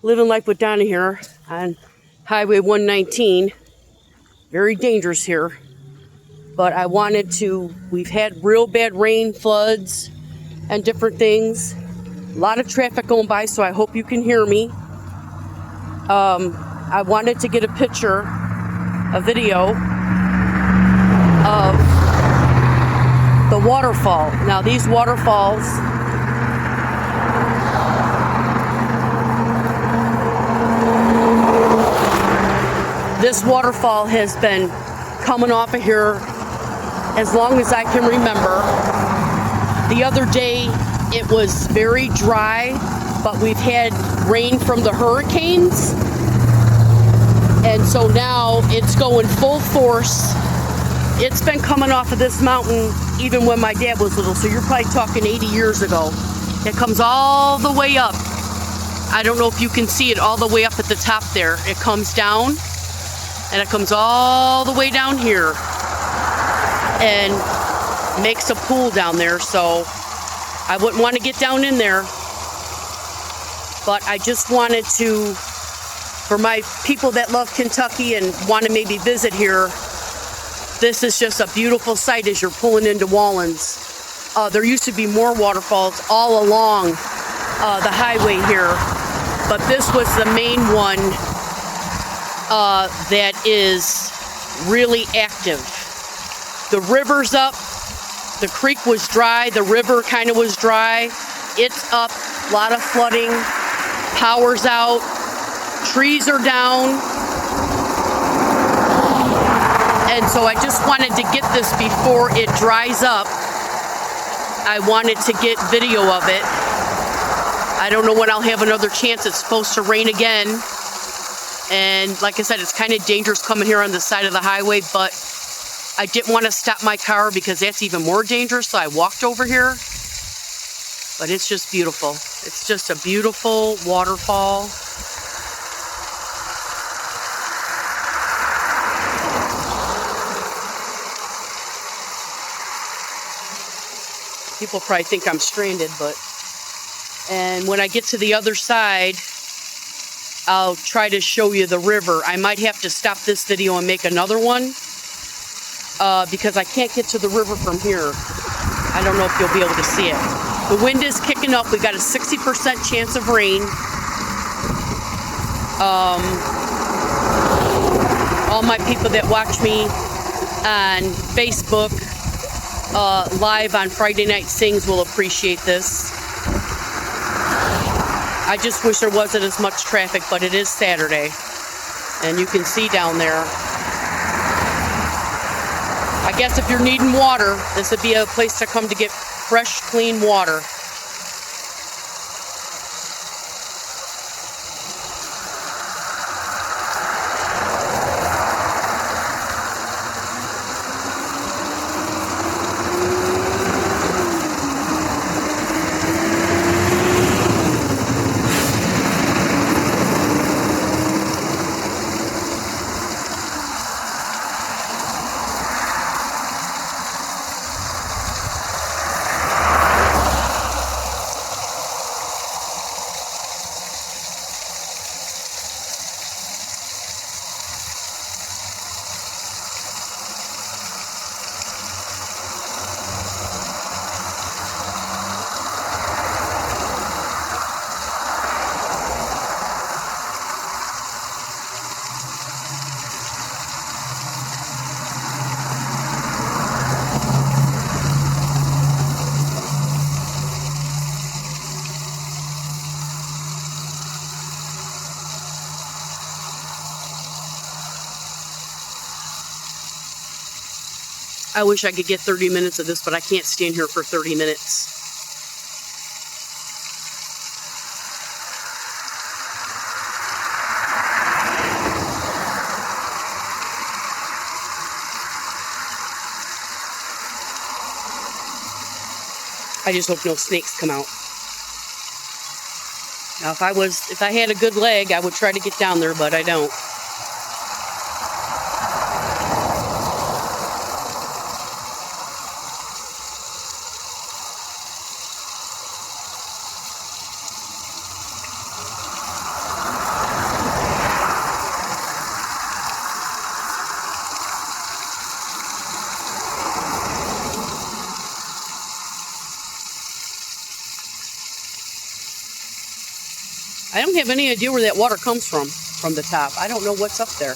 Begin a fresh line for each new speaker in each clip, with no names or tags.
living life with Donna here on Highway 119. Very dangerous here. But I wanted to, we've had real bad rain, floods, and different things. A lot of traffic going by, so I hope you can hear me. I wanted to get a picture, a video of the waterfall. Now these waterfalls, this waterfall has been coming off of here as long as I can remember. The other day it was very dry, but we've had rain from the hurricanes, and so now it's going full force. It's been coming off of this mountain even when my dad was little, so you're probably talking 80 years ago. It comes all the way up. I don't know if you can see it all the way up at the top there. It comes down, and it comes all the way down here and makes a pool down there, so I wouldn't want to get down in there. But I just wanted to, for my people that love Kentucky and want to maybe visit here, this is just a beautiful sight as you're pulling into Wallens. There used to be more waterfalls all along the highway here, but this was the main one that is really active. The river's up, the creek was dry, the river kind of was dry. It's up, a lot of flooding, power's out, trees are down. And so I just wanted to get this before it dries up. I wanted to get video of it. I don't know when I'll have another chance. It's supposed to rain again. And like I said, it's kind of dangerous coming here on the side of the highway, but I didn't want to stop my car because that's even more dangerous, so I walked over here. But it's just beautiful. It's just a beautiful waterfall. People probably think I'm stranded, and when I get to the other side, I'll try to show you the river. I might have to stop this video and make another one because I can't get to the river from here. I don't know if you'll be able to see it. The wind is kicking up. We got a 60% chance of rain. All my people that watch me on Facebook live on Friday Night Sings will appreciate this. I just wish there wasn't as much traffic, but it is Saturday, and you can see down there. I guess if you're needing water, this would be a place to come to get fresh, clean water. I wish I could get 30 minutes of this, but I can't stand here for 30 minutes. I just hope no snakes come out. Now, if I had a good leg, I would try to get down there, but I don't. I don't have any idea where that water comes from the top. I don't know what's up there.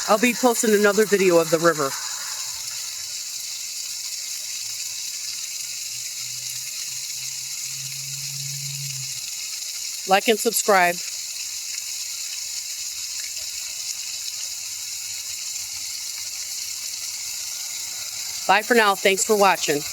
I'll be posting another video of the river. Like and subscribe. Bye for now. Thanks for watching.